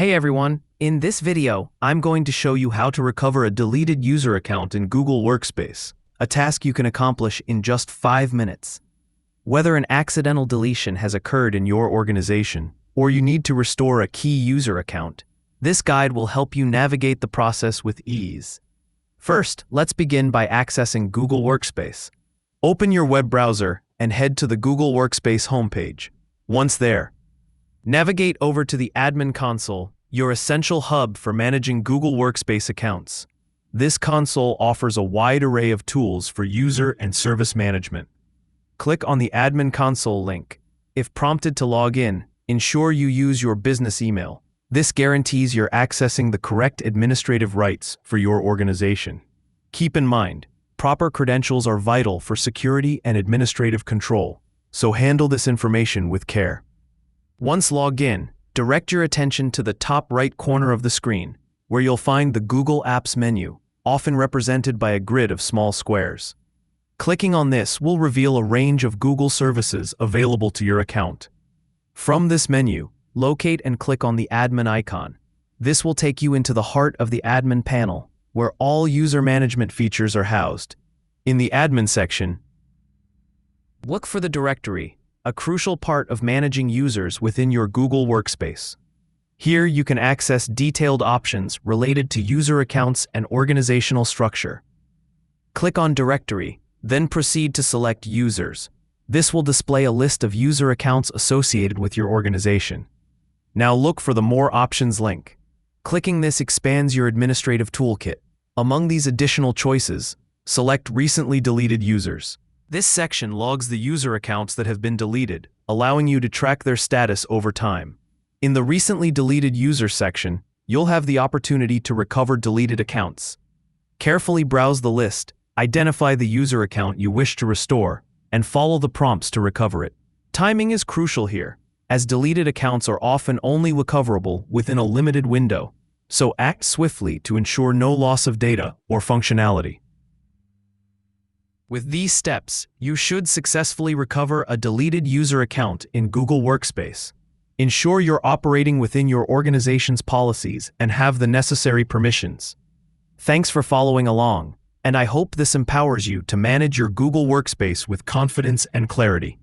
Hey everyone, in this video, I'm going to show you how to recover a deleted user account in Google Workspace, a task you can accomplish in just 5 minutes. Whether an accidental deletion has occurred in your organization, or you need to restore a key user account, this guide will help you navigate the process with ease. First, let's begin by accessing Google Workspace. Open your web browser and head to the Google Workspace homepage. Once there, navigate over to the Admin Console, your essential hub for managing Google Workspace accounts. This console offers a wide array of tools for user and service management. Click on the Admin Console link. If prompted to log in, ensure you use your business email. This guarantees you're accessing the correct administrative rights for your organization. Keep in mind, proper credentials are vital for security and administrative control, so handle this information with care. Once logged in, direct your attention to the top right corner of the screen, where you'll find the Google Apps menu, often represented by a grid of small squares. Clicking on this will reveal a range of Google services available to your account. From this menu, locate and click on the admin icon. This will take you into the heart of the admin panel, where all user management features are housed. In the admin section, look for the directory, a crucial part of managing users within your Google Workspace. Here you can access detailed options related to user accounts and organizational structure. Click on Directory, then proceed to select Users. This will display a list of user accounts associated with your organization. Now look for the More Options link. Clicking this expands your administrative toolkit. Among these additional choices, select Recently Deleted Users. This section logs the user accounts that have been deleted, allowing you to track their status over time. In the Recently Deleted Users section, you'll have the opportunity to recover deleted accounts. Carefully browse the list, identify the user account you wish to restore, and follow the prompts to recover it. Timing is crucial here, as deleted accounts are often only recoverable within a limited window, so act swiftly to ensure no loss of data or functionality. With these steps, you should successfully recover a deleted user account in Google Workspace. Ensure you're operating within your organization's policies and have the necessary permissions. Thanks for following along, and I hope this empowers you to manage your Google Workspace with confidence and clarity.